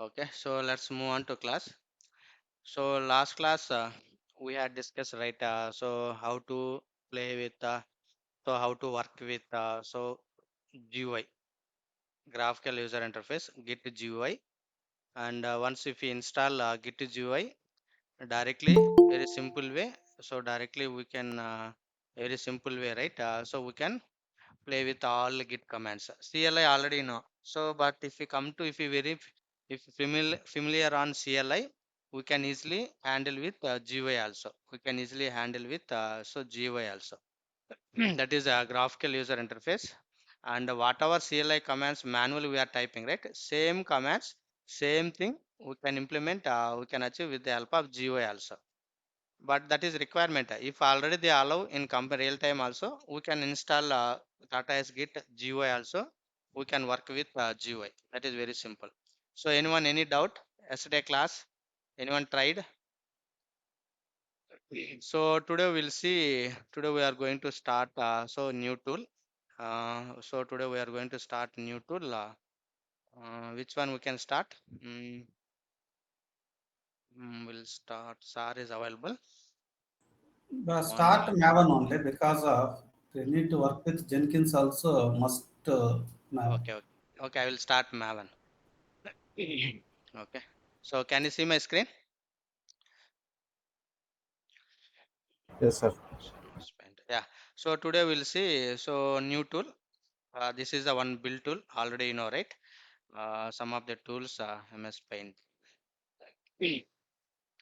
Okay, so let's move on to class. So last class we had discussed, right? So how to play with, so how to work with, so GUI, graphical user interface, Git GUI, and once if we install Git GUI directly, very simple way. So directly we can, very simple way, right? So we can play with all Git commands. CLI already know. So, but if we come to, if we very, if familiar on CLI, we can easily handle with GUI also. We can easily handle with so GUI also. That is a graphical user interface. And whatever CLI commands manually we are typing, right? Same commands, same thing we can implement, we can achieve with the help of GUI also. But that is requirement. If already they allow in real time also, we can install Tata S Git GUI also. We can work with GUI. That is very simple. So anyone any doubt? Yesterday class, anyone tried? So today we'll see. Today we are going to start so new tool. So today we are going to start new tool. Which one we can start? We'll start. SAR is available. One Start minute. Maven only because they need to work with Jenkins also must Maven. Okay, okay. Okay, I will start Maven. Okay. So can you see my screen? Yes, sir. Spent. Yeah. So today we'll see. So new tool. This is the one build tool. Already you know, right? Some of the tools, MS Paint.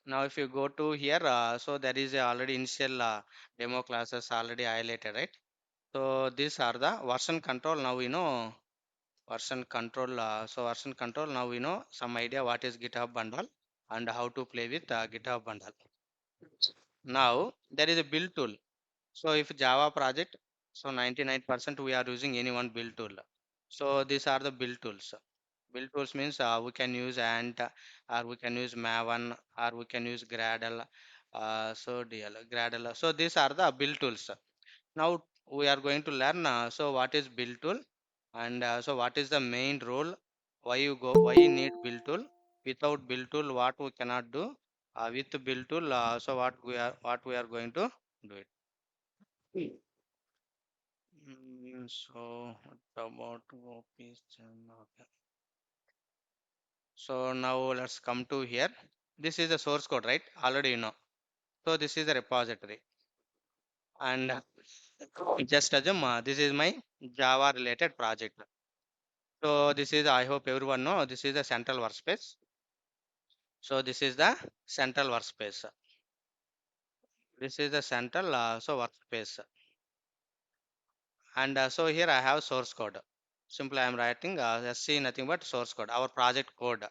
Now, if you go to here, so there is a already initial demo classes already highlighted, right? So these are the version control. Now we know version control. So version control. Now we know some idea what is GitHub bundle and how to play with GitHub bundle. Now there is a build tool. So if Java project, so 99% we are using any one build tool. So these are the build tools. Build tools means we can use Ant, or we can use Maven, or we can use Gradle. So DL, Gradle. So these are the build tools. Now we are going to learn. So what is build tool, and so what is the main role? Why you need build tool? Without build tool, what we cannot do? With build tool, so what we are going to do it. So what about OPs? Okay. So now let's come to here. This is the source code, right? Already you know. So this is the repository, and just assume this is my Java related project. So this is, I hope everyone know, this is the central workspace. So this is the central workspace. This is the central so workspace, and so here I have source code. Simply I am writing SC nothing but source code, our project code.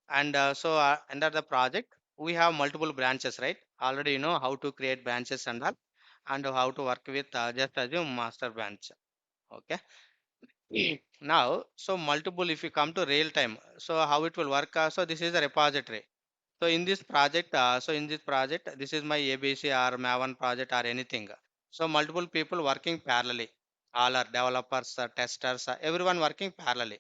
And so under the project we have multiple branches, right? Already you know how to create branches and all, and how to work with just assume master branch. Okay. Now so multiple, if you come to real time, so how it will work, so this is a repository. So in this project, this is my ABC or Maven project or anything. So multiple people working parallelly, all are developers, testers, everyone working parallelly.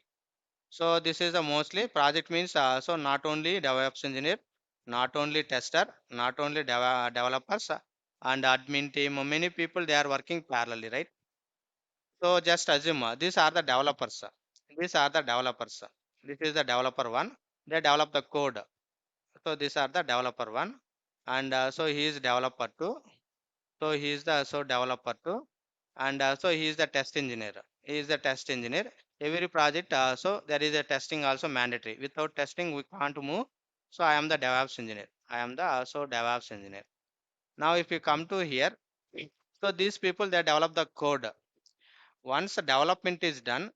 So this is the mostly project means, so not only DevOps engineer, not only tester, not only developers, and admin team, many people they are working parallelly, right? So just assume these are the developers. These are the developers. This is the developer one. They develop the code. So these are the developer one, and so he is developer two. So he is the so developer two, and so he is the test engineer. He is the test engineer. Every project, so there is a testing also mandatory. Without testing, we can't move. So I am the DevOps engineer. I am the so DevOps engineer. Now, if you come to here, so these people they develop the code. Once the development is done,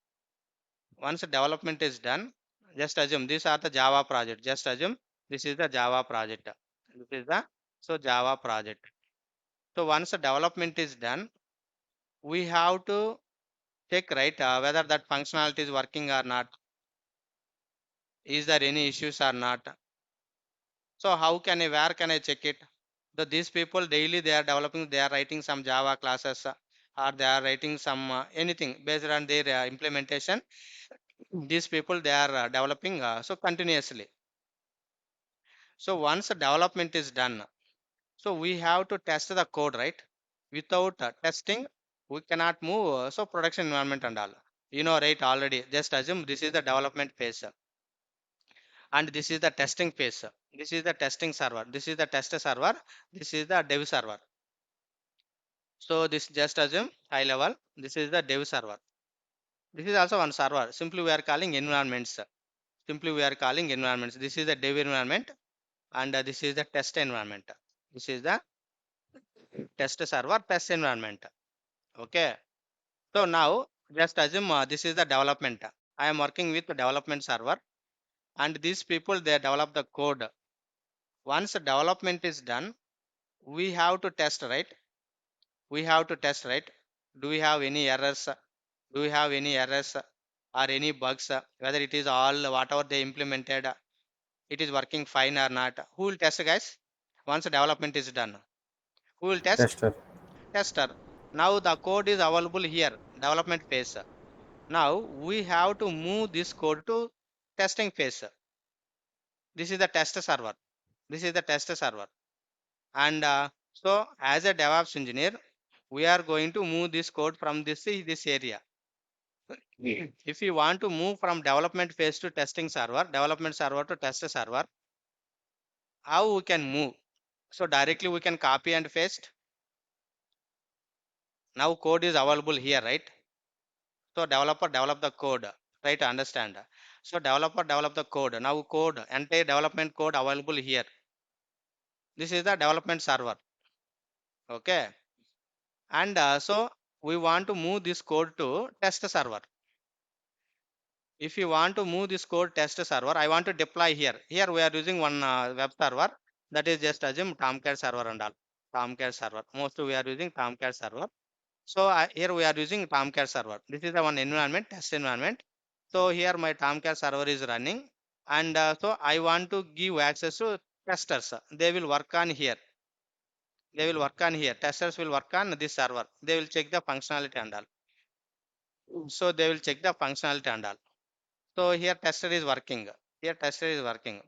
once the development is done, just assume these are the Java project. Just assume this is the Java project. This is the so Java project. So once the development is done, we have to check, right, whether that functionality is working or not. Is there any issues or not? So how can I, where can I check it? So these people daily they are developing, they are writing some Java classes, or they are writing some anything based on their implementation. These people, they are developing so continuously. So once the development is done, so we have to test the code, right? Without testing, we cannot move. So production environment and all, right? Already, just assume this is the development phase, and this is the testing phase. This is the testing server. This is the test server. This is the dev server. So this just assume high level. This is the dev server. This is also one server. Simply we are calling environments. Simply we are calling environments. This is the dev environment, and this is the test environment. This is the test server, test environment. Okay. So now just assume this is the development. I am working with the development server, and these people, they develop the code. Once the development is done, we have to test, right? We have to test, right? Do we have any errors? Do we have any errors or any bugs? Whether it is all whatever they implemented, it is working fine or not? Who will test, guys? Once the development is done, who will test? Tester. Tester. Now the code is available here, development phase. Now we have to move this code to testing phase. This is the test server. This is the test server. And so as a DevOps engineer, we are going to move this code from this area. If you want to move from development phase to testing server, development server to test server, how we can move? So directly we can copy and paste. Now code is available here, right? So developer develop the code. Try to understand. So developer develop the code. Now code, entire development code available here. This is the development server. Okay. And so we want to move this code to test server. If you want to move this code test server, I want to deploy here. Here we are using one web server, that is just assume Tomcat server and all. Tomcat server. Mostly we are using Tomcat server. So here we are using Tomcat server. This is the one environment, test environment. So here my Tomcat server is running, and so I want to give access to testers. They will work on here. They will work on here. Testers will work on this server. They will check the functionality and all. So they will check the functionality and all. So here tester is working. Here tester is working.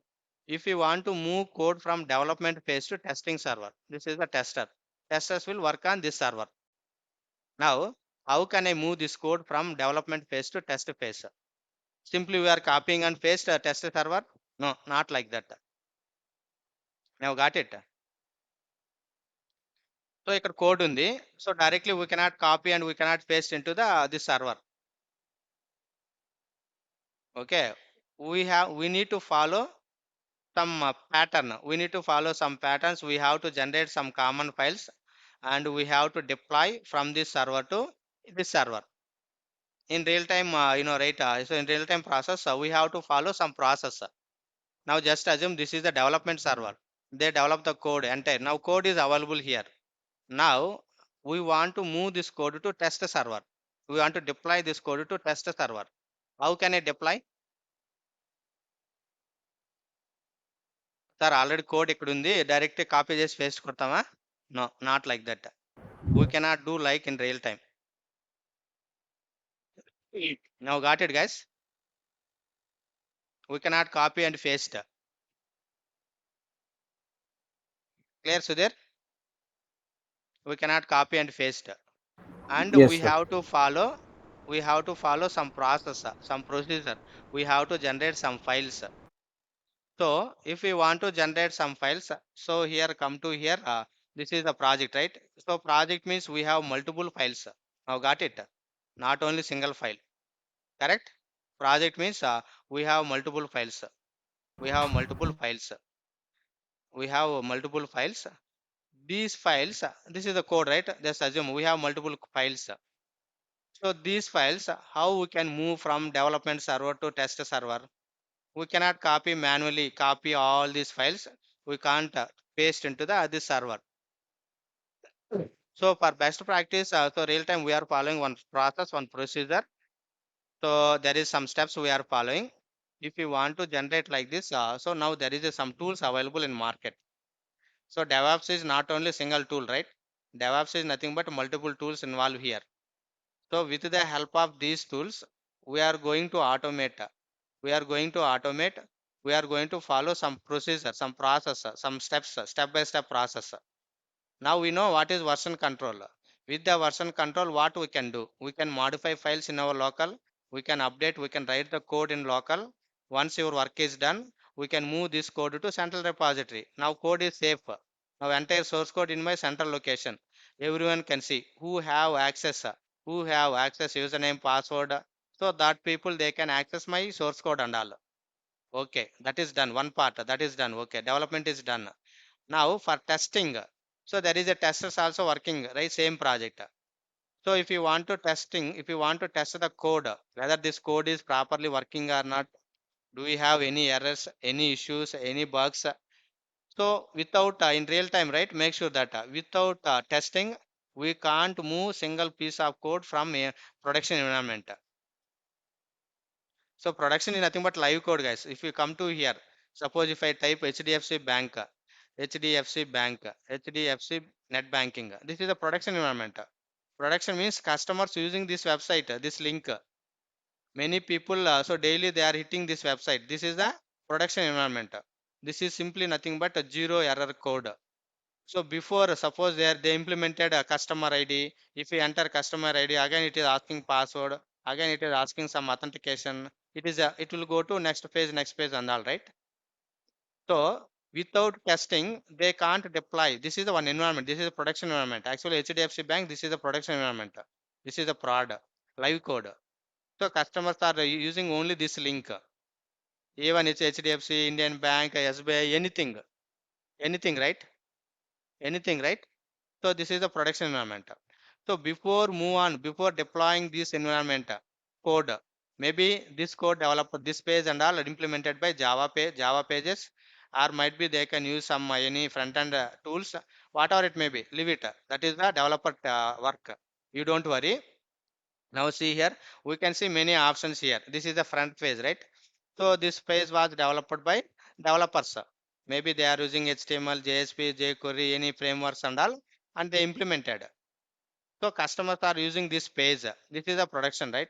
If you want to move code from development phase to testing server, this is the tester. Testers will work on this server. Now, how can I move this code from development phase to test phase? Simply we are copying and paste test server? No, not like that. Now got it. So ఇక్కడ code ఉంది. So directly we cannot copy and we cannot paste into the this server. Okay. We need to follow some pattern. We need to follow some patterns. We have to generate some common files, and we have to deploy from this server to this server in real time. Right? So in real time process, we have to follow some process. Now just assume this is the development server. They develop the code entire. Now code is available here. Now we want to move this code to test server. We want to deploy this code to test server. How can I deploy? Sir, already code ఇక్కడ ఉంది, direct copy చేసి paste కొడతామా? No, not like that. We cannot do like in real time. Now got it, guys? We cannot copy and paste. Clear, Sudhir? We cannot copy and paste. And Yes, we sir. have to follow some process, some procedure. We have to generate some files. So if we want to generate some files, so here come to here, this is the project, right? So project means we have multiple files. Now got it? Not only single file. Correct? Project means we have multiple files. We have multiple files. We have multiple files. These files, this is the code, right? Just assume we have multiple files. So these files, how we can move from development server to test server? We cannot copy manually, copy all these files. We can't paste into the this server. So for best practice, so real time we are following one process, one procedure. So there is some steps we are following. If you want to generate like this, so now there is some tools available in market. So DevOps is not only single tool, right? DevOps is nothing but multiple tools involved here. So with the help of these tools, we are going to automate. We are going to automate. We are going to follow some procedure, some process, some steps, step by step process. Now we know what is version control. With the version control, what we can do? We can modify files in our local. We can update. We can write the code in local. Once your work is done, we can move this code to central repository. Now code is safe. Now entire source code in my central location. Everyone can see who have access username, password. So that people they can access my source code and all. Okay, that is done. One part that is done. Okay, development is done. Now for testing, so there is a testers also working, right? Same project. So if you want to test the code, whether this code is properly working or not, do we have any errors, any issues, any bugs? So without in real time, right? Make sure that without testing, we can't move single piece of code from a production environment. So production is nothing but live code, guys. If you come to here, suppose if I type HDFC Bank, HDFC Bank, HDFC Net Banking, this is a production environment. Production means customers using this website, this link. Many people, so daily they are hitting this website. This is the production environment. This is simply nothing but a zero error code. So before, suppose they implemented a customer ID. If you enter customer ID, again it is asking password. Again it is asking some authentication. It will go to next page and all right. So without testing, they can't deploy. This is the one environment. This is a production environment. Actually, HDFC Bank, this is a production environment. This is a prod, live code. So customers are using only this link. Even it's HDFC, Indian Bank, SBI, anything, right? Anything, right? So this is the production environment. So before deploying this environment code, maybe this code developed this page and all implemented by Java pages, or might be they can use some any front end tools, whatever it may be. Leave it. That is the developer work. You don't worry. Now see here, we can see many options here. This is the front page, right? So this page was developed by developers. Maybe they are using HTML, JSP, jQuery, any frameworks and all, and they implemented. So customers are using this page. This is a production, right?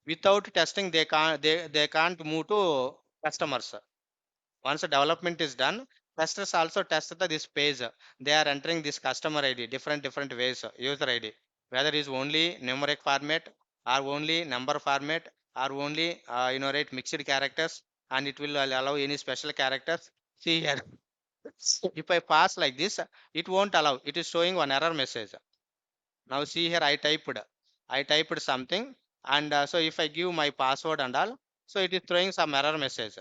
Without testing, they can't move to customers. Once the development is done, testers also test this page. They are entering this customer ID, different ways, user ID, whether it is only numeric format or only number format or only right mixed characters, and it will allow any special characters. See here, if I pass like this, it won't allow. It is showing one error message. Now see here, I typed something, and so if I give my password and all, so it is throwing some error message.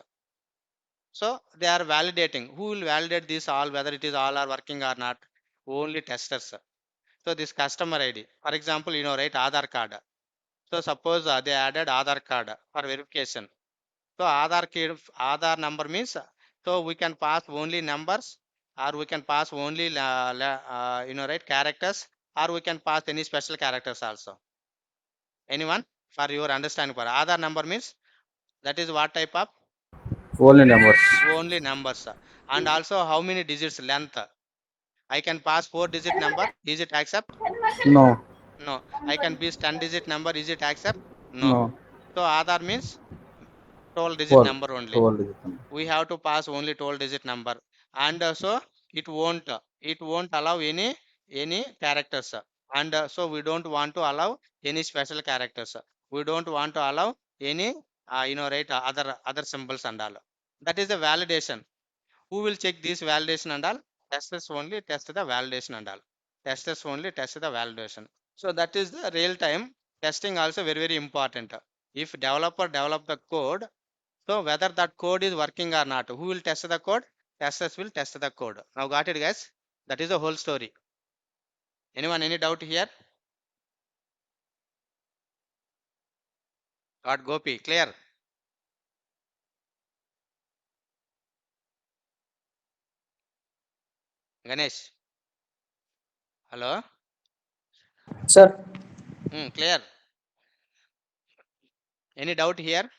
So they are validating. Who will validate this all, whether it is all are working or not? Only testers. So this customer ID, for example, right, Aadhaar card. So suppose they added Aadhaar card for verification. So Aadhaar number means, so we can pass only numbers, or we can pass only right, characters, or we can pass any special characters also. Anyone? For your understanding, for Aadhaar number means that is what type of Only numbers. only numbers, and also how many digits length. I can pass 4-digit number. Is it accept? No. No. I can be 10-digit number. Is it accept? No. No. So Aadhaar means 12-digit 12. number only. 12 digit number. We have to pass only 12-digit number, and so it won't allow any characters. And so we don't want to allow any special characters. We don't want to allow any right, other symbols and all. That is the validation. Who will check this validation and all? Testers only test the validation and all. Testers only test the validation. So that is the real time testing, also very important. If developer develop the code, so whether that code is working or not, who will test the code? Testers will test the code. Now got it, guys? That is the whole story. Anyone any doubt here? Got Gopi clear? Ganesh, hello. Sir, Clear. Any doubt here?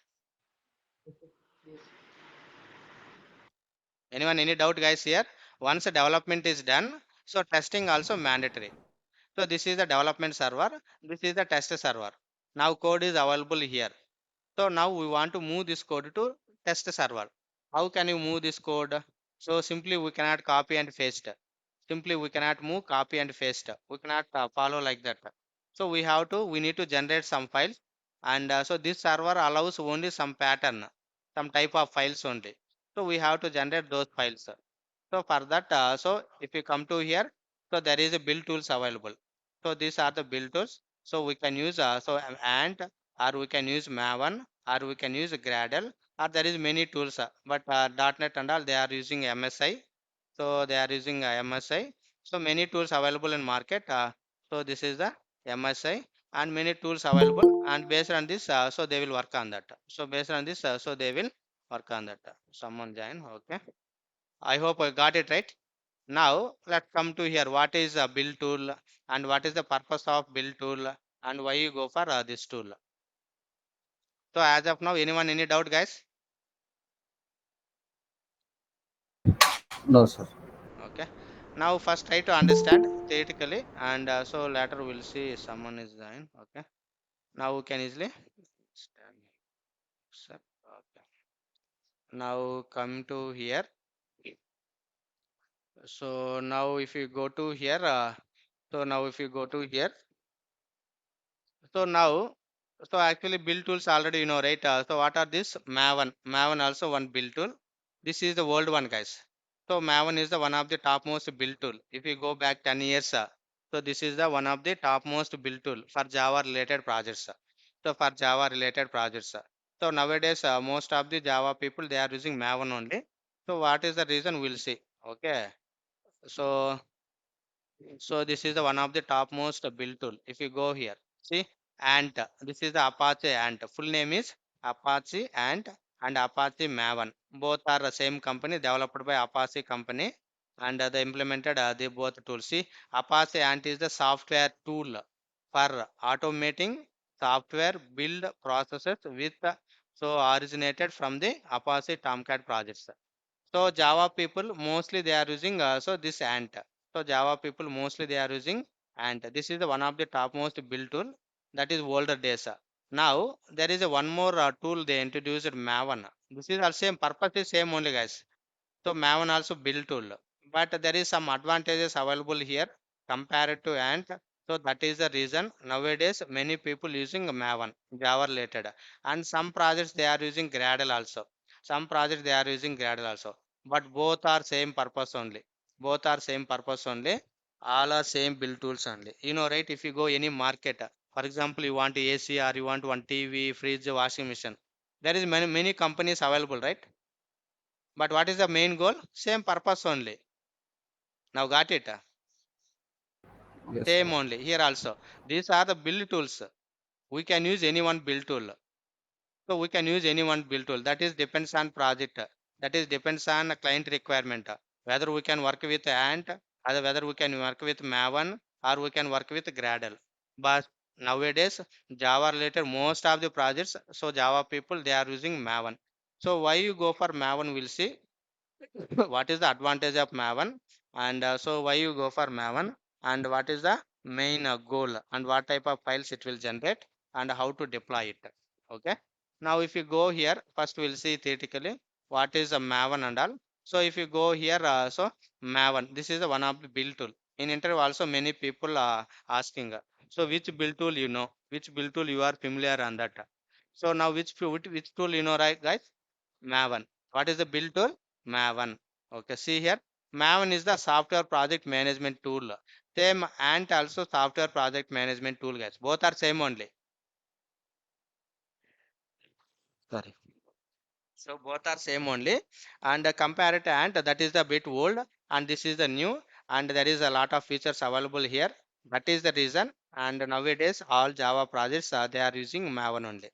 Anyone any doubt, guys, here? Once the development is done, so testing also mandatory. So this is the development server. This is the test server. Now code is available here. So now we want to move this code to test server. How can you move this code? So simply we cannot copy and paste. Simply we cannot move, copy and paste. We cannot follow like that. So we need to generate some files, and so this server allows only some pattern, some type of files only. So we have to generate those files. So for that, so if you come to here, so there is a build tools available. So these are the build tools. So we can use Ant, or we can use Maven, or we can use Gradle, or there is many tools. But .NET and all they are using MSI. So they are using MSI. So many tools available in market. So this is the MSI and many tools available. And based on this, so they will work on that. So based on this, so they will work on that. Someone join. Okay. I hope I got it right. Now let's come to here. What is a build tool and what is the purpose of build tool and why you go for this tool? So as of now, anyone any doubt, guys? No, sir. Okay. Now first try to understand theoretically, and so later we'll see if someone is join. Okay. Now we can easily stand. Okay. Now come to here. So now if you go to here, so now if you go to here, so now, so actually build tools already you know, right? So what are this? Maven. Maven also one build tool. This is the old one, guys. So Maven is the one of the topmost build tool. If you go back 10 years, so this is the one of the topmost build tool for Java related projects. So for Java related projects. So nowadays, most of the Java people they are using Maven only. So what is the reason? We'll see. Okay. So so this is the one of the topmost build tool. If you go here, see Ant. This is the Apache Ant. Full name is Apache Ant and Apache Maven. Both are the same company developed by Apache company and they implemented the both tools. See Apache Ant is the software tool for automating software build processes with so originated from the Apache Tomcat projects. So Java people mostly they are using this Ant. So Java people mostly they are using Ant. This is the one of the topmost build tool that is older days. Now there is a one more tool they introduced Maven. This is also same purpose is same only, guys. So Maven also build tool, but there is some advantages available here compared to Ant. So that is the reason nowadays many people using Maven Java related, and some projects they are using Gradle also. Some projects they are using Gradle also, but both are same purpose only. Both are same purpose only. All are same build tools only. You know, right? If you go any market, for example, you want AC or you want one TV, fridge, washing machine. There is many companies available, right? But what is the main goal? Same purpose only. Now got it? Yes, sir. Same only. Here also. These are the build tools. We can use any one build tool. So we can use any one build tool. That is depends on project. That is depends on client requirement. Whether we can work with Ant, or whether we can work with Maven, or we can work with Gradle. But nowadays, Java related most of the projects, so Java people they are using Maven. So why you go for Maven? We'll see. What is the advantage of Maven and so why you go for Maven and what is the main goal and what type of files it will generate and how to deploy it. Okay. Now if you go here, first we'll see theoretically what is a Maven and all. So if you go here, so Maven, this is the one of the build tool. In interview also many people are asking, so which build tool you know, which build tool you are familiar on that. So now which tool you know, right, guys? Maven. What is the build tool? Maven. Okay, see here. Maven is the software project management tool. Same and also software project management tool, guys. Both are same only. Sorry. So both are same only. And compare it and that is the bit old and this is the new and there is a lot of features available here. That is the reason. And nowadays all Java projects they are using Maven only.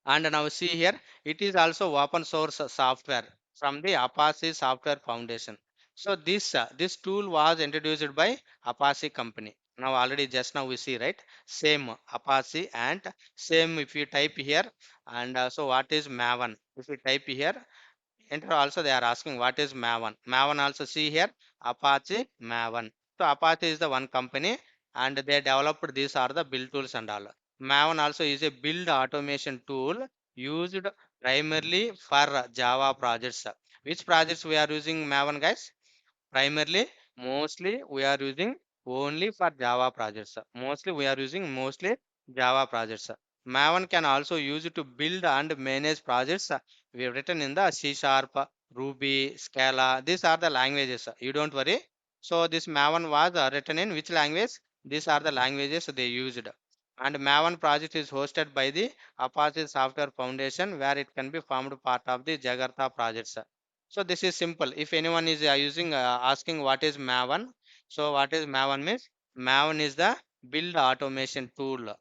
And now see here, it is also open source software from the Apache Software Foundation. So this tool was introduced by Apache company. Now already just now we see, right? Same Apache and same if you type here and so what is Maven? If you type here, enter also they are asking what is Maven. Maven also see here Apache Maven. So Apache is the one company and they developed these are the build tools and all. Maven also is a build automation tool used primarily for Java projects. Which projects we are using Maven, guys? Primarily, mostly we are using only for Java projects. Mostly Java projects. Maven can also use it to build and manage projects. We have written in the C Sharp, Ruby, Scala. These are the languages. You don't worry. So this Maven was written in which language? These are the languages they used. And Maven project is hosted by the Apache Software Foundation, where it can be formed part of the Jakarta projects. So this is simple. If anyone is asking what is Maven, so what is Maven means? Maven is the build automation tool,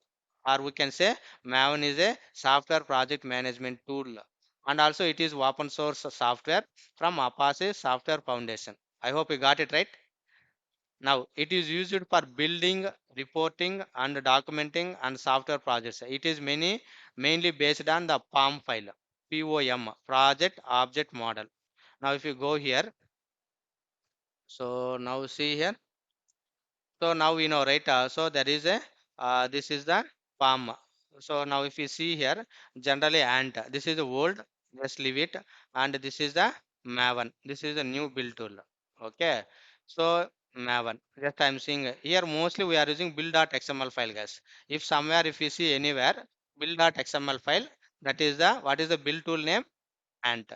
or we can say Maven is a software project management tool, and also it is open source software from Apache Software Foundation. I hope you got it right. Now it is used for building, reporting, and documenting and software projects. It is mainly based on the POM file, POM, project object model. Now if you go here, so now see here, so now we know, right? So there is a this is the palm. So now if you see here, generally ant, this is the old, just leave it. And this is the Maven, this is the new build tool. Okay, so Maven, just I'm seeing here, mostly we are using build.xml file, guys. If somewhere, if you see anywhere build.xml file, that is the, what is the build tool name? Ant.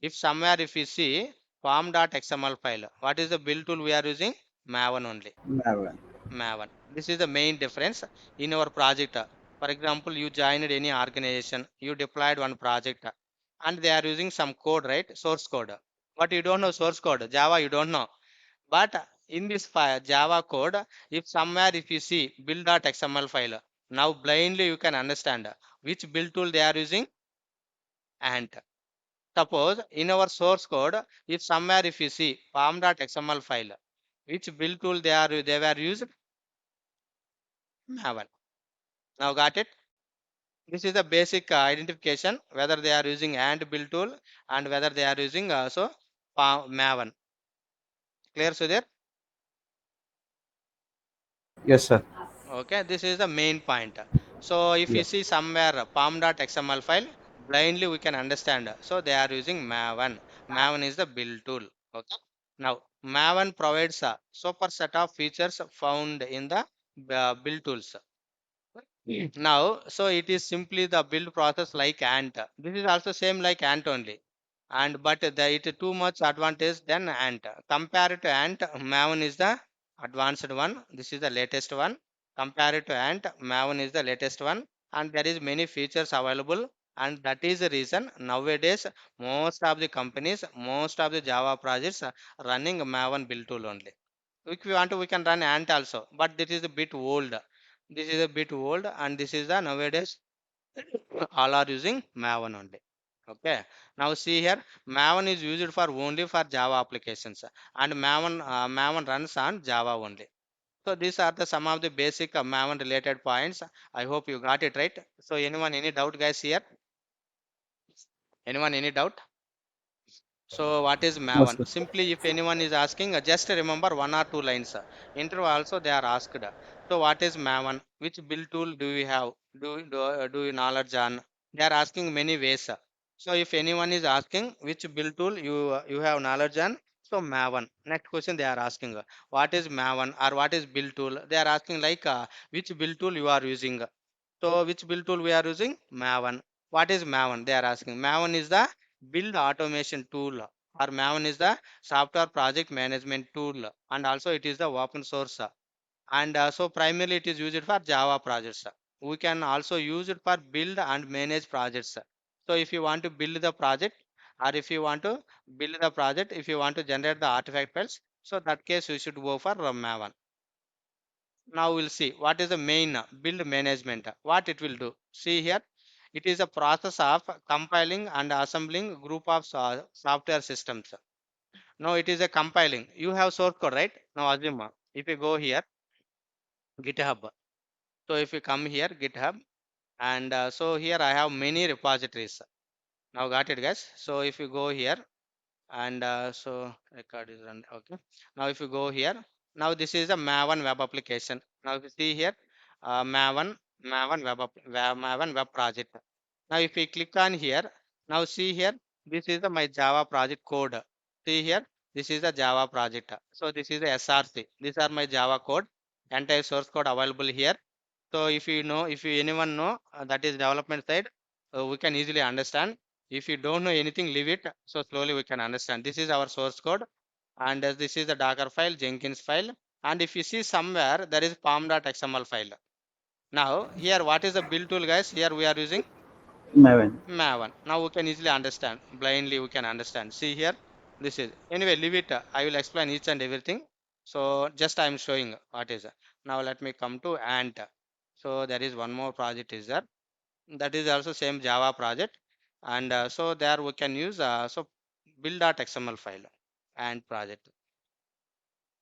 If somewhere, if you see form.xml file, what is the build tool we are using? Maven only. Maven. Maven. This is the main difference in our project. For example, you joined any organization, you deployed one project, and they are using some code, right? Source code. But you don't know source code. Java, you don't know. But in this file, Java code, if somewhere, if you see build.xml file, now blindly you can understand which build tool they are using. And suppose in our source code, if somewhere, if you see form.xml file, which build tool they were used? Maven. Now got it? This is the basic identification whether they are using and build tool and whether they are using Maven. Clear, Sudhir? Yes, sir. Okay, this is the main point. So if you Yes. see somewhere palm.xml file, blindly we can understand. So they are using Maven. Maven is the build tool. Okay. Now Maven provides a super set of features found in the build tools. Now, so it is simply the build process like ant. This is also same like ant only. And but it too much advantage than ant. Compared to ant, Maven is the advanced one. This is the latest one. Compared to ant, Maven is the latest one. And there is many features available. And that is the reason nowadays most of the companies, most of the Java projects are running Maven build tool only. If we want to, we can run ant also, but this is a bit old. This is a bit old, and this is the nowadays all are using Maven only. Okay. Now see here, Maven is used for only for Java applications, and Maven runs on Java only. So these are the some of the basic Maven related points. I hope you got it right. So anyone any doubt, guys, here? Anyone any doubt? So what is No, Maven? sir. Simply, if anyone is asking, just remember one or two lines. Interview also they are asked. So what is Maven? Which build tool do we have? Do you knowledge on? They are asking many ways. So if anyone is asking which build tool you have knowledge on, so Maven. Next question they are asking, what is Maven or what is build tool? They are asking like which build tool you are using. So which build tool we are using? Maven. What is Maven? They are asking. Maven is the build automation tool, or Maven is the software project management tool, and also it is the open source. And so primarily it is used for Java projects. We can also use it for build and manage projects. So if you want to build the project, or if you want to build the project, if you want to generate the artifact files, so that case you should go for Maven. Now we'll see what is the main build management, what it will do. See here, it is a process of compiling and assembling group of software systems. Now it is a compiling. You have source code, right? Now assume if you go here, GitHub. So if you come here, GitHub, and so here I have many repositories. Now got it, guys? So if you go here, and so record is run. Okay. Now if you go here, now this is a Maven web application. Now if you see here, Maven, Maven web project. Now if we click on here, now see here, this is my Java project code. See here, this is the Java project. So this is the SRC. These are my Java code, entire source code available here. So if you know, if you anyone know that is development side, we can easily understand. If you don't know anything, leave it. So slowly we can understand. This is our source code, and this is the Docker file, Jenkins file. And if you see somewhere, there is pom.xml file. Now here, what is the build tool, guys? Here we are using Maven. Maven. Now we can easily understand. Blindly we can understand. See here, this is anyway. Leave it. I will explain each and everything. So just I am showing what is. Now let me come to Ant. So there is one more project is there. That is also same Java project, and so there we can use so build.xml file and project.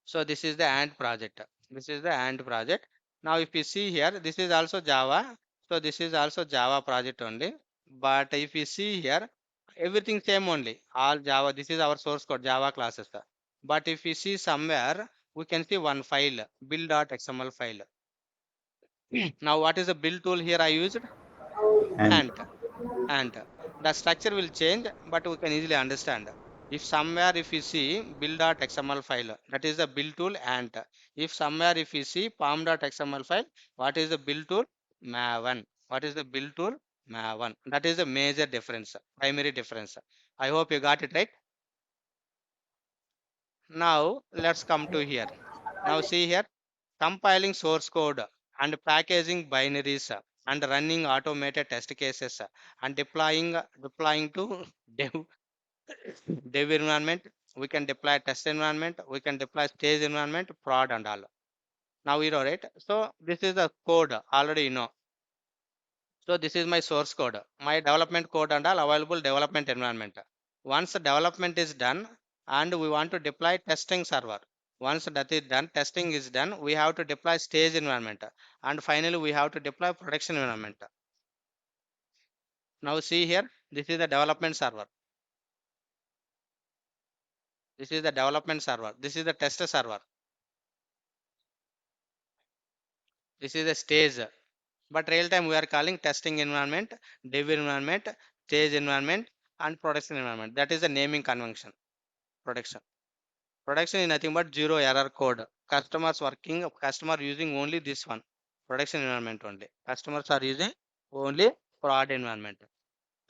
So this is the Ant project. This is the Ant project. Now if you see here, this is also Java. So this is also Java project only. But if you see here, everything same only. All Java. This is our source code Java classes. But if you see somewhere, we can see one file build.xml file. Now what is the build tool here I used? And Ant. And the structure will change, but we can easily understand. If somewhere if you see build.xml file, that is the build tool. And if somewhere if you see pom.xml file, what is the build tool? Maven. What is the build tool? Maven. That is the major difference, primary difference. I hope you got it right. Now let's come to here. Now see here, compiling source code and packaging binaries and running automated test cases and deploying to dev dev environment. We can deploy test environment, we can deploy stage environment, prod and all. Now you know, right? So this is the code already you know. So this is my source code, my development code and all available development environment. Once the development is done and we want to deploy testing server. Once that is done, testing is done, we have to deploy stage environment, and finally we have to deploy production environment. Now see here, this is the development server. This is the development server. This is the test server. This is the stage. But real time we are calling testing environment, dev environment, stage environment, and production environment. That is the naming convention. Production. Production is nothing but zero error code. Customer using only this one. Production environment only. Customers are using only prod environment.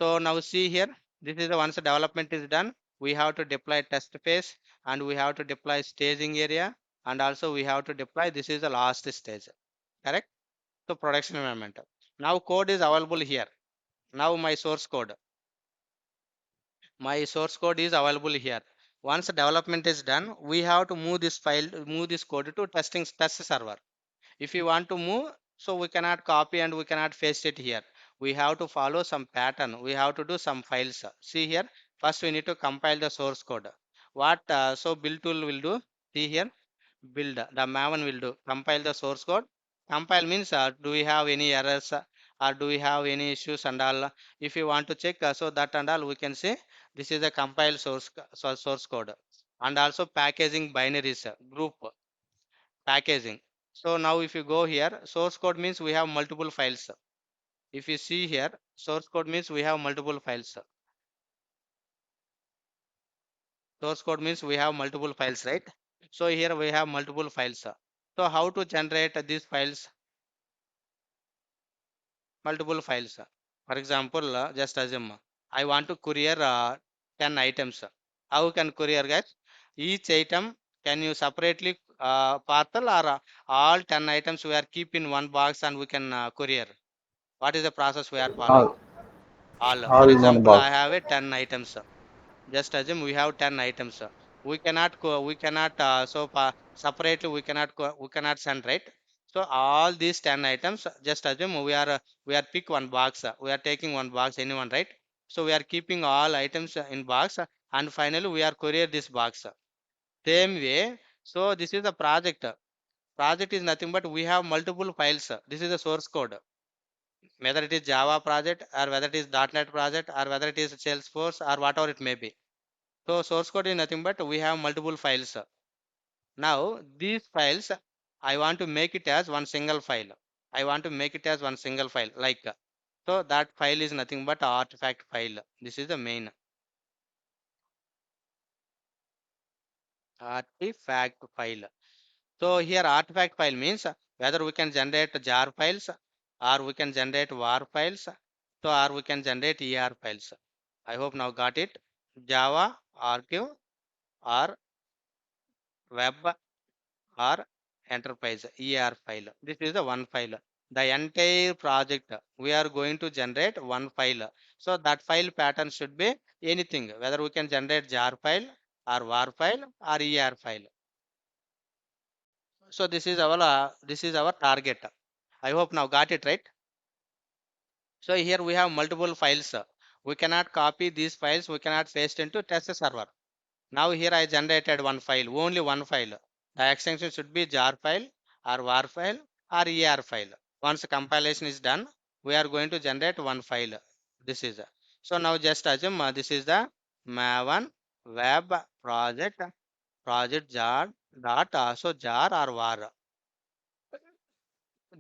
So now see here, this is the once the development is done, we have to deploy test phase, and we have to deploy staging area, and also we have to deploy, this is the last stage. Correct? So production environment. Now code is available here. Now my source code is available here. Once the development is done, we have to move this code to test server. If you want to move, so we cannot copy and we cannot paste it here. We have to follow some pattern. We have to do some files. See here, first we need to compile the source code. What so build tool will do? See here, build the Maven will do compile the source code. Compile means do we have any errors, or do we have any issues and all. If you want to check, so that and all we can say this is the compile source code. And also packaging binaries, group packaging. So now if you go here, source code means we have multiple files. If you see here, source code means we have multiple files. Source code means we have multiple files, right? So here we have multiple files. So how to generate these files? Multiple files. For example, just assume I want to courier 10 items. How can courier, guys? Each item, can you separately parcel, or all 10 items we are keep in one box and we can courier? What is the process we are following? all All. For all in one example, I box. have a 10 items. Just assume we have 10 items. We cannot separately we cannot send, right? So all these 10 items, just assume we are pick one box. We are taking one box, anyone, right? So we are keeping all items in box, and finally we are courier this box. Same way, so this is the project. Project is nothing but we have multiple files. This is the source code, whether it is Java project or whether it is .NET project or whether it is Salesforce or whatever it may be. So source code is nothing but we have multiple files. Now these files, I want to make it as one single file. I want to make it as one single file like so that file is nothing but artifact file. This is the main artifact file. So here artifact file means whether we can generate jar files or we can generate var files, so or we can generate er files. I hope now got it. Java archive or web or enterprise er file. This is the one file. The entire project we are going to generate one file. So that file pattern should be anything, whether we can generate jar file or var file or er file. So this is our target. I hope now got it right. So here we have multiple files. We cannot copy these files. We cannot paste into test server. Now here I generated one file, only one file. The extension should be jar file or var file or er file. Once compilation is done, we are going to generate one file. This is so now just assume this is the Maven web project jar dot so jar or var.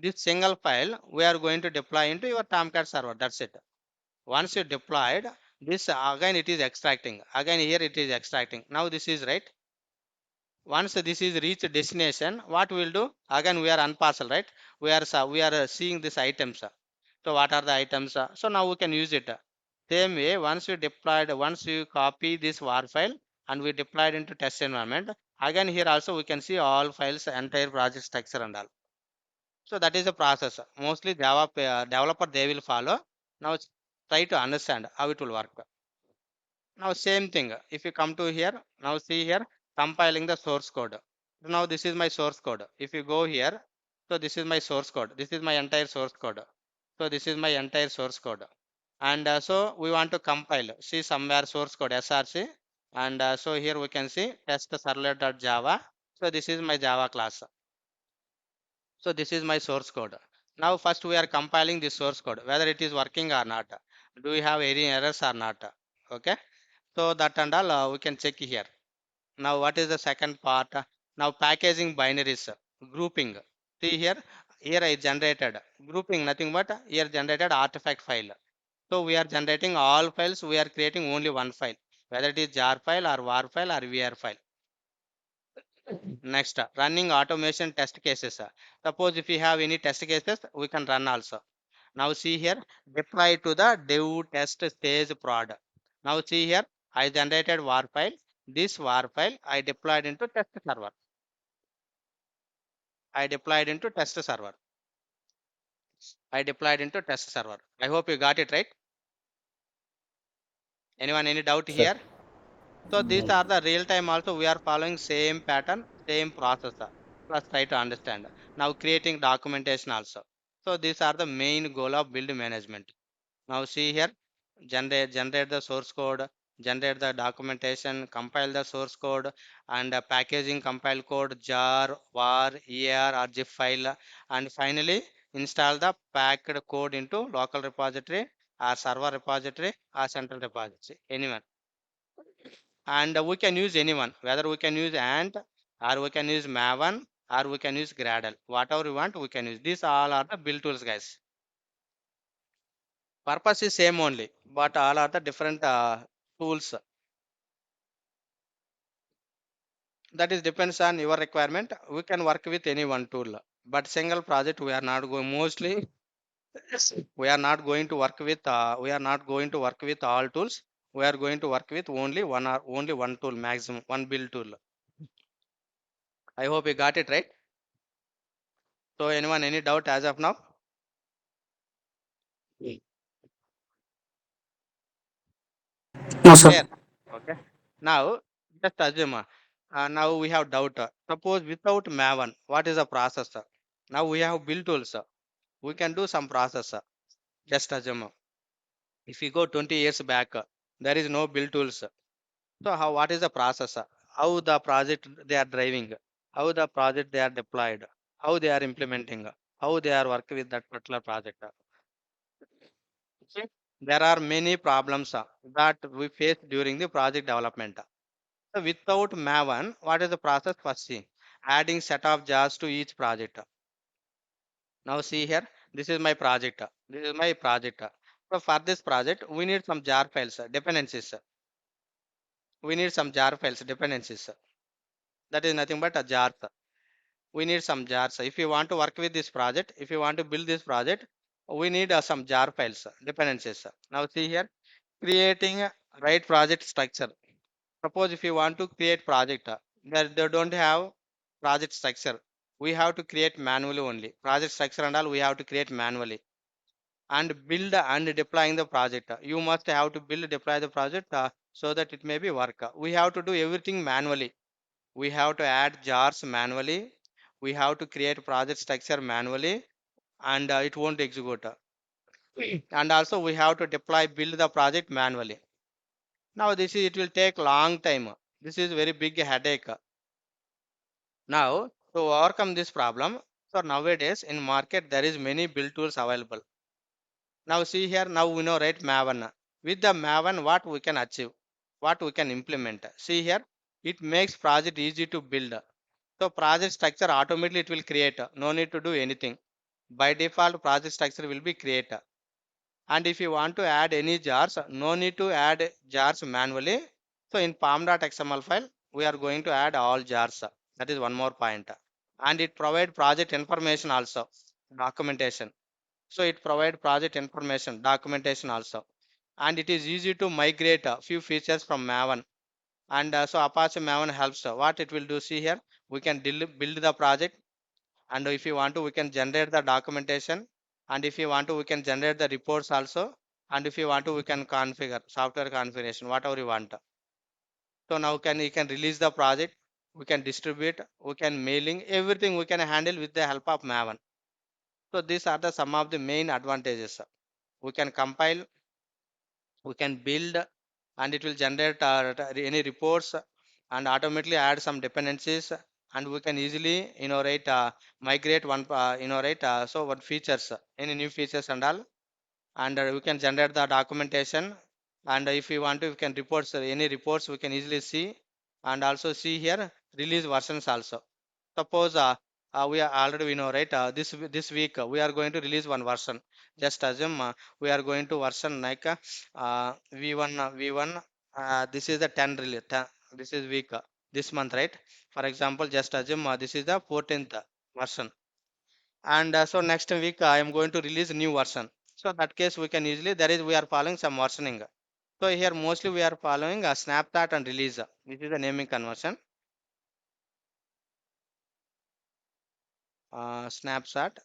This single file we are going to deploy into your Tomcat server. That's it. Once you deployed this again it is extracting. Again here it is extracting. Now this is right. Once this is reached destination, what we will do? Again we are unparcel, right? We are seeing these items. So what are the items? So now we can use it. Same way, once you copy this var file and we deployed into test environment. Again here also we can see all files, entire project structure and all. So that is the process. Mostly Java developer they will follow. Now try to understand how it will work. Now same thing. If you come to here, now see here compiling the source code. Now this is my source code. If you go here, so this is my source code. This is my entire source code. So this is my entire source code. And so we want to compile. See somewhere source code src. And so here we can see test servlet.java. So this is my Java class. So this is my source code. Now first we are compiling this source code, whether it is working or not. Do we have any errors or not? Okay. So that and all we can check here. Now what is the second part? Now packaging binaries, grouping. See here I generated grouping, nothing but here generated artifact file. So we are generating all files. We are creating only one file, whether it is jar file or var file or var file. Next, running automation test cases. Suppose if you have any test cases, we can run also. Now see here, deploy to the dev test stage prod. Now see here, I generated var file. This var file I deployed into test server. I deployed into test server. I deployed into test server. I hope you got it right. Anyone any doubt Sir. here? So these No. are the real time also we are following same pattern, same process. Plus try to understand. Now creating documentation also. So these are the main goal of build management. Now see here, generate the source code, generate the documentation, compile the source code, and packaging compile code, jar, var, er, or zip file, and finally install the packed code into local repository or server repository or central repository. Anyone, and we can use anyone, whether we can use ant or we can use Maven or we can use Gradle, whatever we want we can use. These all are the build tools, guys. Purpose is same only, but all are the different tools. That is depends on your requirement. We can work with any one tool, but single project we are not going mostly. We are not going to work with. We are not going to work with all tools. We are going to work with only one or only one tool maximum, one build tool. I hope you got it right. So anyone any doubt as of now? No, sir. Clear. Okay. Now just assume. Now we have doubt. Suppose without Maven, what is the processor? Now we have build tools. We can do some processor. Just assume. If you go 20 years back, there is no build tools. So how what is the processor? How the project they are driving? How the project they are deployed? How they are implementing? How they are working with that particular project? See, there are many problems that we face during the project development. So without Maven, what is the process? First thing, adding set of jars to each project. Now see here, this is my project. This is my project. So for this project, we need some jar files, dependencies. We need some jar files, dependencies. That is nothing but a jar. We need some jars. If you want to work with this project, if you want to build this project, we need some jar files, dependencies. Now see here, creating a right project structure. Suppose if you want to create project, that they don't have project structure. We have to create manually only. Project structure and all we have to create manually and build and deploying the project. You must have to build, deploy the project so that it may be work. We have to do everything manually. We have to add jars manually. We have to create project structure manually, and it won't execute. And also we have to deploy, build the project manually. Now this is, it will take long time. This is very big headache. Now to overcome this problem, so nowadays in market there is many build tools available. Now see here, now we know, right, Maven. With the Maven, what we can achieve, what we can implement. See here, it makes project easy to build. So project structure automatically it will create. No need to do anything. By default, project structure will be created. And if you want to add any jars, no need to add jars manually. So in pom.xml file, we are going to add all jars. That is one more point. And it provide project information also, documentation. So it provide project information, documentation also. And it is easy to migrate a few features from Maven. And so Apache Maven helps. What it will do, see here, we can build the project, and if you want to we can generate the documentation, and if you want to we can generate the reports also, and if you want to we can configure software configuration whatever you want. So now can you can release the project, we can distribute, we can mailing, everything we can handle with the help of Maven. So these are the some of the main advantages. We can compile, we can build, and it will generate any reports and automatically add some dependencies, and we can easily right, migrate one right, so what features, any new features and all, and we can generate the documentation, and if we want to we can reports, any reports we can easily see, and also see here release versions also. Suppose we are already, we know, right, this week we are going to release one version. Just assume we are going to version like v1 v1, this is the 10 release, 10, this is week, this month, right? For example, just assume this is the 14th version, and so next week I am going to release new version. So that case we can easily, there is, we are following some versioning. So here mostly we are following a snapshot and release. This is the naming conversion. Snapshot,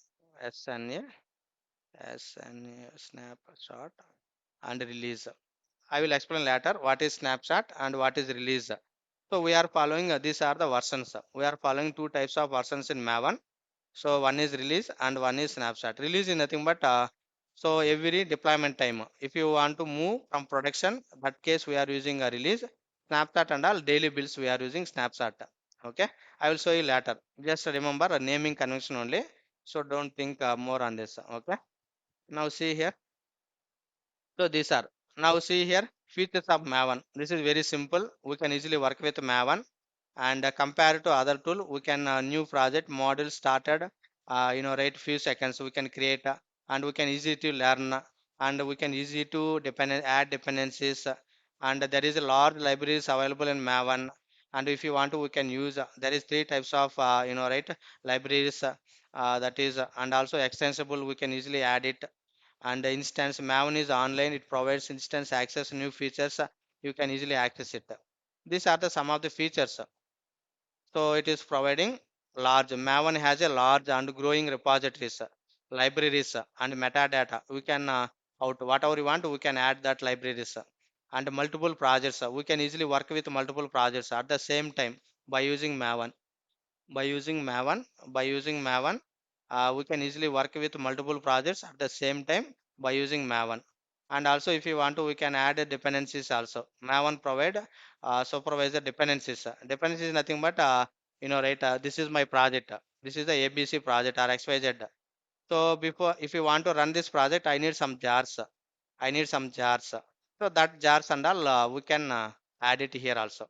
SNA, snapshot and release. I will explain later what is snapshot and what is release. So we are following, these are the versions. We are following two types of versions in Maven. So one is release and one is snapshot. Release is nothing but so every deployment time. If you want to move from production, that case we are using a release. Snapshot and all daily builds we are using snapshot. Okay, I will show you later. Just remember a naming convention only. So don't think more on this. Okay. Now see here. So these are, now see here, features of Maven. This is very simple. We can easily work with Maven, and compared to other tool, we can new project model started. Right, few seconds we can create, and we can easy to learn, and we can easy to add dependencies, and there is a large libraries available in Maven. And if you want to, we can use. There is three types of right, libraries. That is, and also extensible. We can easily add it, and the instance Maven is online, it provides instance access new features, you can easily access it. These are the some of the features. So it is providing large, Maven has a large and growing repositories, libraries, and metadata. We can out whatever you want we can add that libraries, and multiple projects, we can easily work with multiple projects at the same time by using Maven. By using Maven, we can easily work with multiple projects at the same time by using Maven. And also, if you want to, we can add dependencies also. Maven provide supervisor dependencies. Dependencies is nothing but right. This is my project. This is the ABC project or XYZ. So before, if you want to run this project, I need some jars. I need some jars. So that jars and all we can add it here also.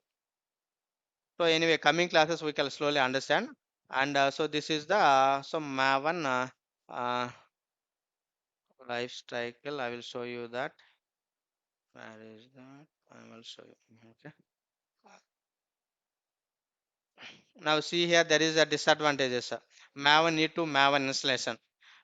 So anyway, coming classes we can slowly understand. And so this is the so Maven. uh, life cycle. I will show you that. Where is that? I will show you. Okay. Now see here, there is a disadvantages. Maven need to Maven installation.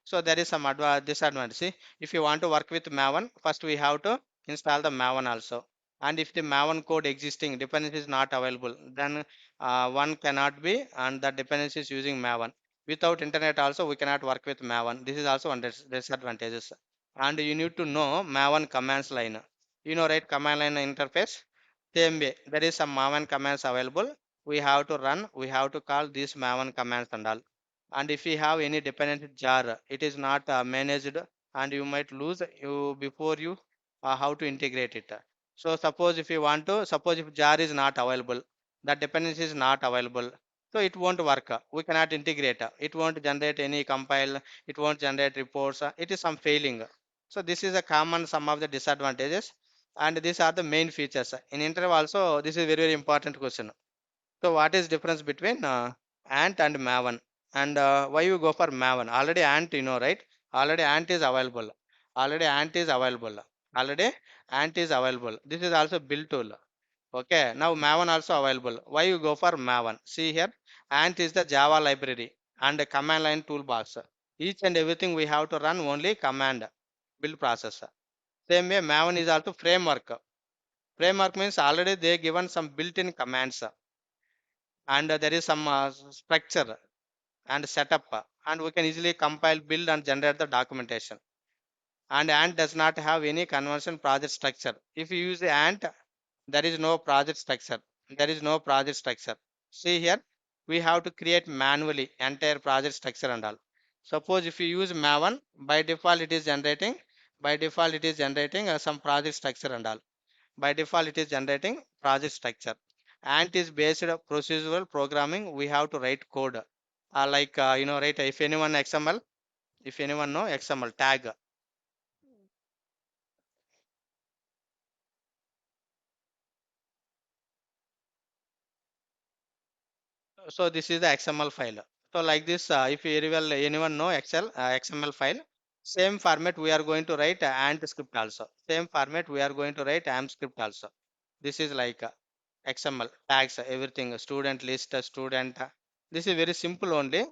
So there is some disadvantage. See, if you want to work with Maven, first we have to install the Maven also. And if the Maven code existing dependency is not available, then one cannot be, and the dependency is using Maven. Without internet also we cannot work with Maven. This is also one disadvantages. And you need to know Maven commands line. You know, right? Command line interface. Same way, there is some Maven commands available. We have to run, we have to call these Maven commands and all. And if we have any dependent jar, it is not managed, and you might lose you before you how to integrate it. So suppose if you want to, suppose if jar is not available, that dependency is not available, so it won't work. We cannot integrate. It won't generate any compile. It won't generate reports. It is some failing. So this is a common some of the disadvantages, and these are the main features. In interview also, this is very very important question. So what is difference between Ant and Maven? And why you go for Maven? Already Ant, you know, right? Already Ant is available. Already Ant is available. Already Ant is available. This is also build tool. Okay. Now Maven also available. Why you go for Maven? See here, Ant is the Java library and a command line toolbox. Each and everything we have to run only command build process. Same way, Maven is also framework. Framework means already they given some built-in commands, and there is some structure and setup, and we can easily compile, build and generate the documentation. And ant does not have any conversion project structure. If you use the ant, there is no project structure. There is no project structure. See here, we have to create manually entire project structure and all. Suppose if you use maven, by default it is generating, some project structure and all. By default it is generating project structure. Ant is based on procedural programming. We have to write code, like you know, right? If anyone xml, if anyone know xml tag. So this is the xml file. So like this, if you very well anyone know excel xml file, same format we are going to write ant script also. Same format we are going to write amp script also. This is like xml tags, everything, student list, student, this is very simple only,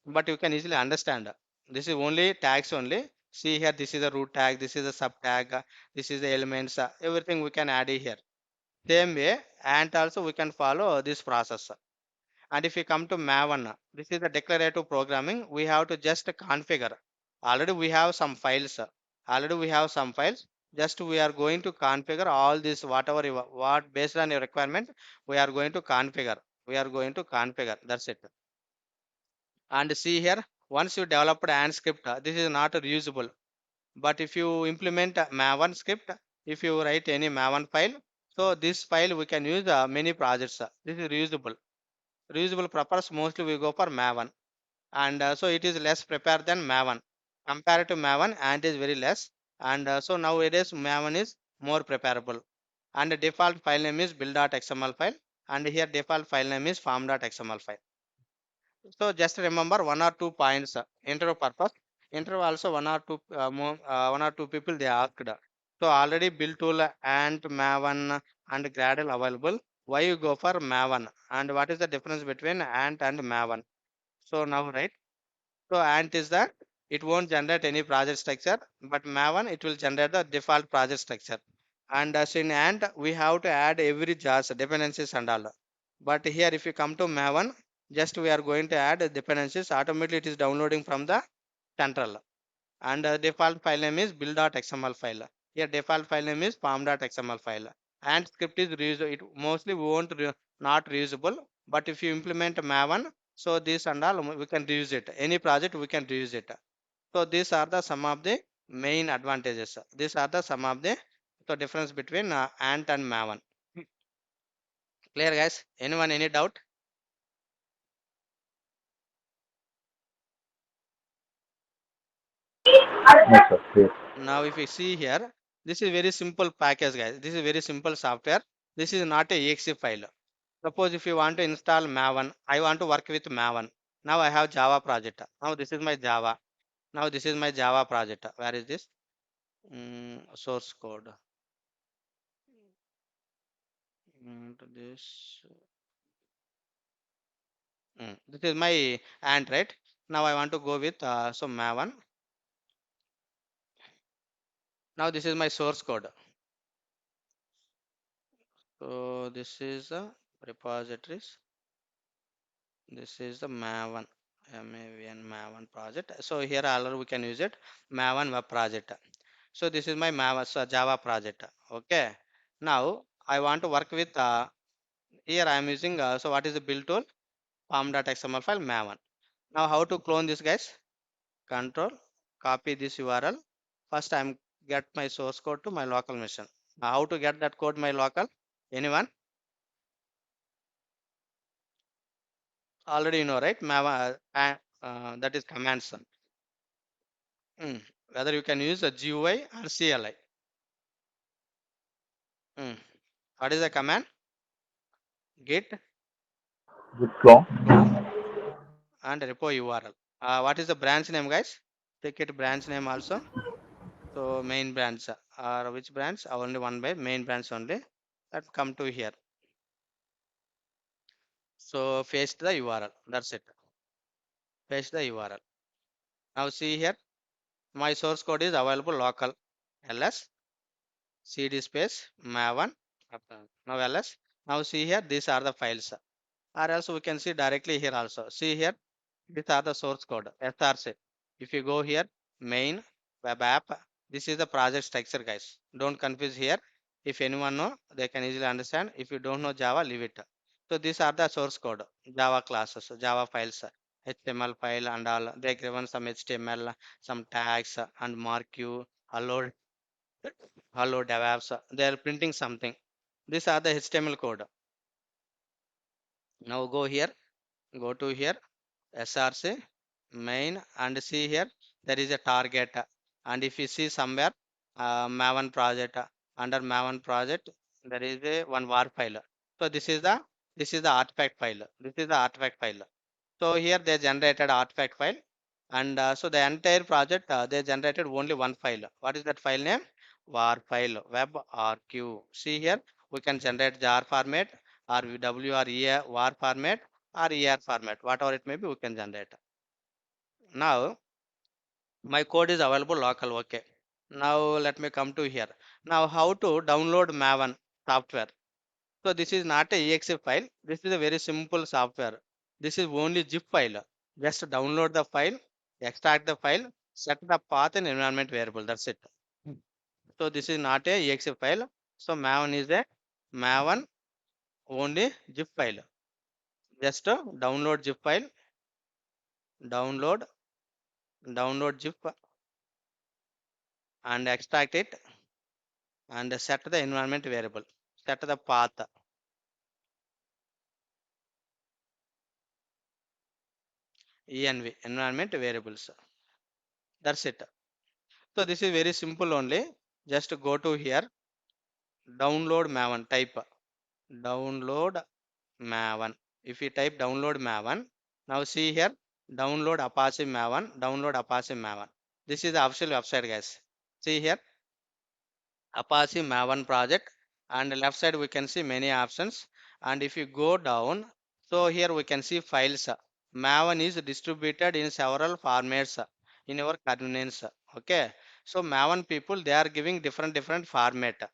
but you can easily understand. This is only tags only. See here, this is a root tag, this is a sub tag, this is the elements, everything we can add here. Same way, and also we can follow this process. And if we come to Maven, this is the declarative programming. We have to just configure. Already we have some files. Already we have some files. Just we are going to configure all this, whatever you, what based on your requirement, we are going to configure. We are going to configure. That's it. And see here, once you developed an script, this is not reusable. But if you implement a Maven script, if you write any Maven file, so this file we can use many projects. This is reusable. Reusable purpose mostly we go for Maven, and so it is less prepared than Maven. Compared to Maven, and is very less, and so nowadays Maven is more preparable. And the default file name is build.xml file, and here default file name is form.xml file. So just remember one or two points. Interview purpose. Interview also one or two people they asked. So already build tool and Maven and Gradle available. Why you go for Maven? And what is the difference between Ant and Maven? So now right. So Ant is that it won't generate any project structure, but Maven it will generate the default project structure. And as in Ant, we have to add every jars, dependencies and all. But here, if you come to Maven, just we are going to add dependencies. Automatically, it is downloading from the central. And default file name is build.xml file. Here, default file name is form.xml file. And script is reusable. It mostly we won't not reusable. But if you implement Maven, so this and all we can reuse it. Any project we can reuse it. So these are the some of the main advantages. These are the some of the so difference between Ant and Maven. Clear, guys? Anyone any doubt? Yes, sir. Yes. Now, if you see here, this is very simple package, guys. This is very simple software. This is not a exe file. Suppose if you want to install Maven, I want to work with Maven. Now I have Java project. Now this is my Java. Now this is my Java project. Where is this? Source code. To this. This is my ant, right? Now I want to go with so Maven. Now this is my source code. So this is the repositories. This is the Maven, Maven Maven project. So here already we can use it Maven web project. So this is my Maven so Java project. Okay. Now I want to work with here I am using so what is the build tool pom.xml file Maven. Now how to clone this guys? Control copy this URL. First I am get my source code to my local machine. Now how to get that code my local? Anyone? Already you know, right? Maven that is commands. Mm. Whether you can use a GUI or CLI. Mm. What is the command? Git Git clone. clone and repo URL. What is the branch name, guys? Take it branch name also. So main branch or which branch? Only one by main branch only. That come to here. So paste the URL. That's it. Paste the URL. Now see here. My source code is available local ls cd space maven. Now ls. Now see here. These are the files. Or else we can see directly here also. See here. These are the source code src. If you go here main web app, this is the project structure guys. Don't confuse here. If anyone know they can easily understand. If you don't know Java, leave it. So these are the source code Java classes, Java files, HTML file and all. They given some HTML, some tags and mark you hello devs. They are printing something. These are the HTML code. Now go to here src main and see here there is a target and if you see somewhere maven project under maven project there is a one var file. So this is the artifact file. This is the artifact file. So here they generated artifact file and so the entire project they generated only one file. What is that file name? Var file web rq. See here we can generate jar format or WREA var format or ER format, whatever it may be, we can generate. Now my code is available local. Okay. Now let me come to here. Now how to download Maven software? So this is not a exe file. This is a very simple software. This is only zip file. Just download the file, extract the file, set the path and environment variable. That's it. So this is not a exe file. So Maven is a Maven only zip file. Just download zip file, download, download zip and extract it and set the environment variable, set the path, env environment variables. That's it. So this is very simple only. Just go to here, download Maven, type download Maven. If you type download Maven, now see here, download Apache Maven, download Apache Maven. This is the official website, guys. See here, Apache Maven project, and left side we can see many options. And if you go down, so here we can see files. Maven is distributed in several formats in your convenience. Okay, so Maven people they are giving different format.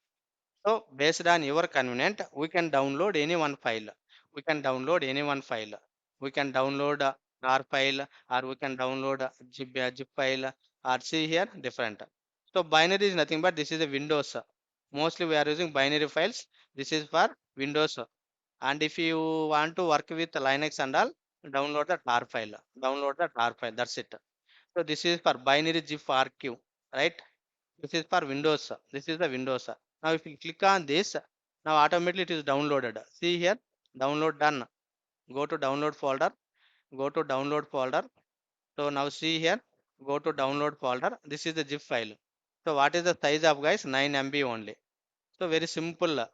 So based on your convenient, we can download any one file. We can download any one file. We can download a R file or we can download a zip file or see here different. So binary is nothing but this is a Windows. Mostly we are using binary files. This is for Windows. And if you want to work with Linux and all, download the tar file. Download the tar file. That's it. So this is for binary zip RQ, right? This is for Windows. This is the Windows. Now if you click on this, now automatically it is downloaded. See here, download done. Go to download folder. Go to download folder. So now see here, go to download folder. This is the zip file. So what is the size of guys? 9 MB only. So very simple.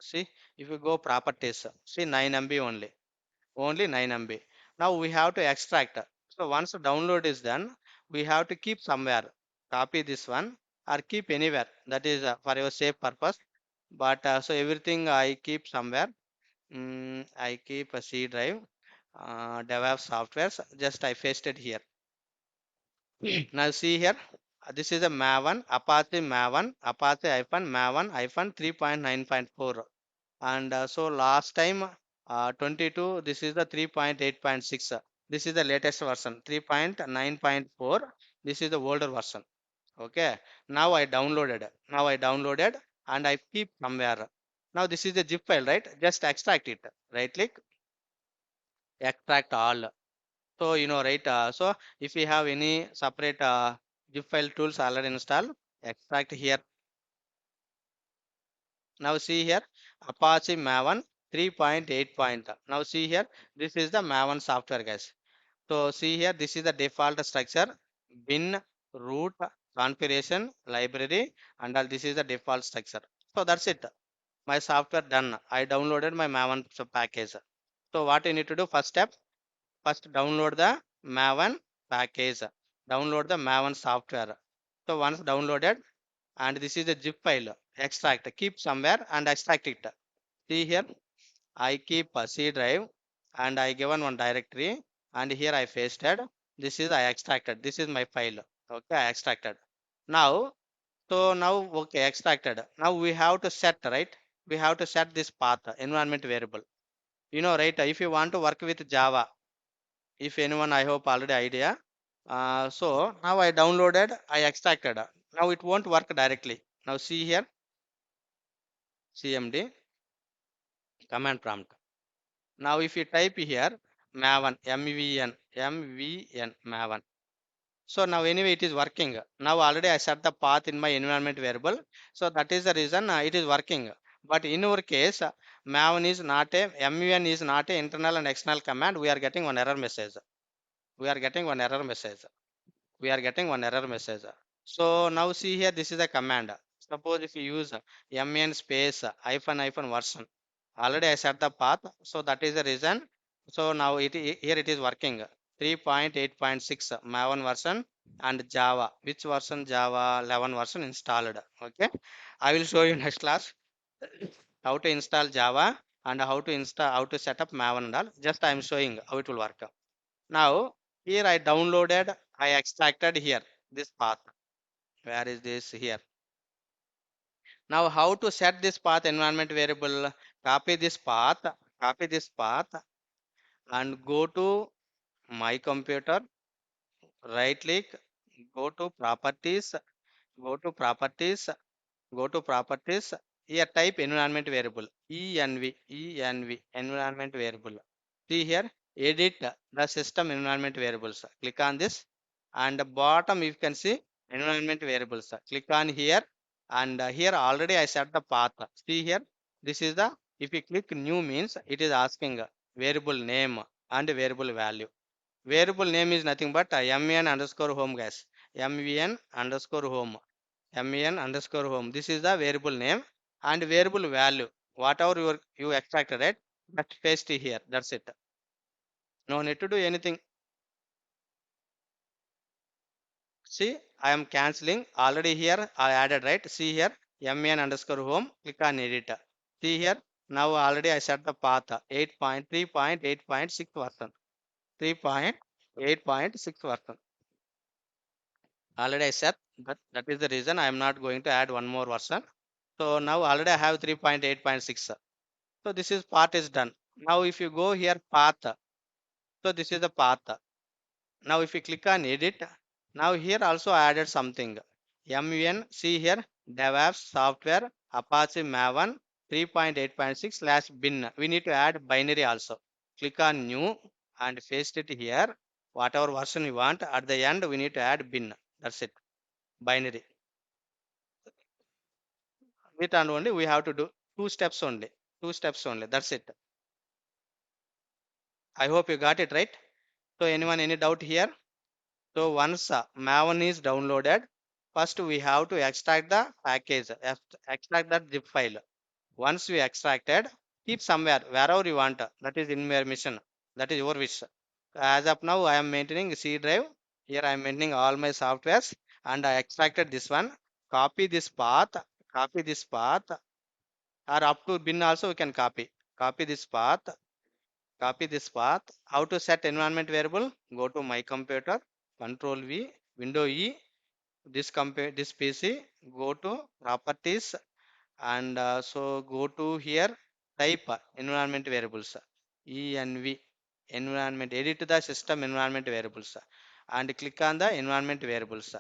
See, if you go properties, see 9 MB only. Only 9 MB. Now we have to extract. So once the download is done, we have to keep somewhere. Copy this one or keep anywhere. That is for your safe purpose. But so everything I keep somewhere. I keep a C drive. DevOps softwares. Just I pasted here. Now see here. This is a Maven, Apache Maven, Apache Maven 3.9.4. And so last time 22, this is the 3.8.6. This is the latest version 3.9.4. This is the older version. Okay, now I downloaded and I keep somewhere. Now this is the zip file, right? Just extract it. Right click, extract all. So right, so if you have any separate zip file tools already installed, extract here. Now see here, Apache Maven 3.8 point. Now see here, this is the Maven software, guys. So see here, this is the default structure, bin, root, configuration, library, and all this is the default structure. So that's it. My software done. I downloaded my Maven package. So what you need to do, first step, first download the Maven package. Download the Maven software. So once downloaded, and this is the zip file, extract, keep somewhere and extract it. See here, I keep a C drive and I given one directory and here I pasted. This is I extracted. This is my file. Okay, I extracted. Now, so now okay, extracted. Now we have to set, right? We have to set this path, environment variable. Right? If you want to work with Java, if anyone, I hope already idea. So now I downloaded, I extracted. Now it won't work directly. Now see here, CMD command prompt. Now if you type here Maven, MVN, Maven. So now anyway it is working. Now already I set the path in my environment variable. So that is the reason it is working. But in our case, Maven is not a, MVN is not a internal and external command. We are getting one error message. We are getting one error message. We are getting one error message. So now see here, this is a command. Suppose if you use mn space hyphen version, already I set the path. So that is the reason. So now here it is working 3.8.6 Maven version and Java. Which version? Java 11 version installed. Okay, I will show you next class how to install Java and how to set up Maven and all. Just I am showing how it will work. Now here I downloaded, I extracted here this path. Where is this here? Now how to set this path environment variable? Copy this path, copy this path and go to my computer, right click, go to properties, go to properties, go to properties. Here type environment variable, env, environment variable. See here, edit the system environment variables. Click on this and the bottom you can see environment variables. Click on here and here already I set the path. See here, this is the, if you click new means it is asking variable name and variable value. Variable name is nothing but mvn underscore home, guys. Mvn underscore home. Men underscore home. This is the variable name and variable value. Whatever you extracted, right? Just paste it here. That's it. No need to do anything. See, I am canceling. Already here I added, right? See here, men underscore home. Click on edit. See here. Now already I set the path 8.3.8.6 version. 3.8.6 version. Already I set, but that is the reason I am not going to add one more version. So now already I have 3.8.6. So this is part is done. Now if you go here path, so this is the path. Now if you click on edit, now here also I added something. MVN, see here, DevOps software, Apache Maven 3.8.6 slash bin. We need to add binary also. Click on new and paste it here. Whatever version you want, at the end we need to add bin. That's it. Binary. With and only we have to do two steps only. Two steps only. That's it. I hope you got it right. So anyone any doubt here? So once Maven is downloaded, first we have to extract the package, extract that zip file. Once we extracted, keep somewhere wherever you want. That is in your mission. That is your wish. As of now, I am maintaining C drive. Here I am maintaining all my softwares, and I extracted this one. Copy this path, copy this path, or up to bin also we can copy. Copy this path, copy this path. How to set environment variable? Go to my computer, Control V, Window E, this PC, go to properties, and so go to here, type environment variables, env environment, edit the system environment variables, and click on the environment variables,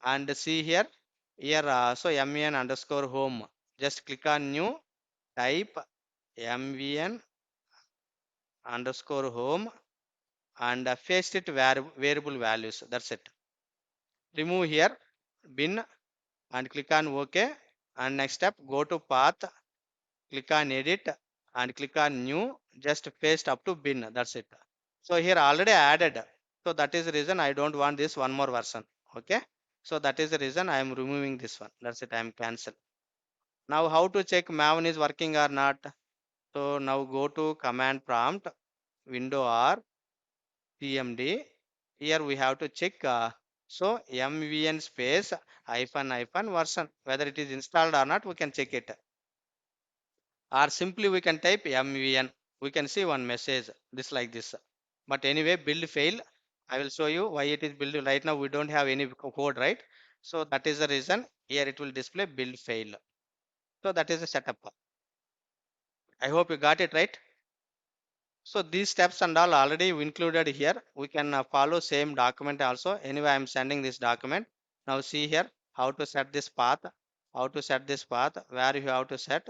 and see here so mvn underscore home, just click on new, type mvn underscore home, and paste it variable values. That's it. Remove here bin and click on ok, and next step, go to path, click on edit, and click on new, just paste up to bin. That's it. So here already added, so that is the reason I don't want this one more version. Okay, so that is the reason I am removing this one. That's it, I am cancel. Now how to check Maven is working or not? So now go to command prompt, window r cmd. Here we have to check so mvn space hyphen hyphen version, whether it is installed or not, we can check it, or simply we can type mvn. We can see one message this like this. But anyway, build fail. I will show you why it is build. Right now we don't have any code, right? So that is the reason here it will display build fail. So that is the setup. I hope you got it right. So these steps and all already included here. We can follow same document also. Anyway, I am sending this document. Now see here how to set this path, how to set this path, where you have to set.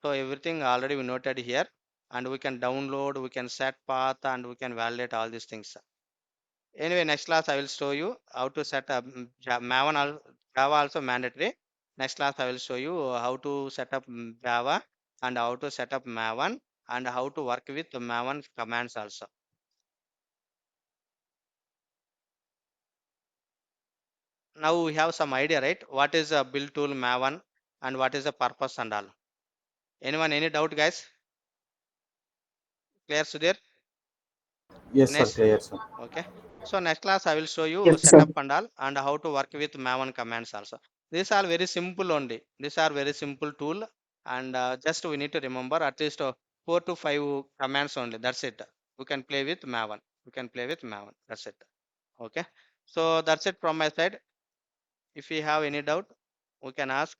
So everything already we noted here, and we can download, we can set path, and we can validate all these things. Anyway, next class I will show you how to set up Maven Java also mandatory. Next class I will show you how to set up Java, and how to set up Maven, and how to work with Maven commands also. Now we have some idea, right? What is a build tool Maven, and what is the purpose and all. Anyone, any doubt, guys? Clear, Sudhir? Yes, sir. Next. Clear, sir. Okay. So next class I will show you Yes, sir. setup and all, and how to work with Maven commands also. These are very simple only. These are very simple tool, and just we need to remember at least 4 to 5 commands only. That's it. We can play with Maven. We can play with Maven. That's it. Okay. So that's it from my side. If you have any doubt, we can ask.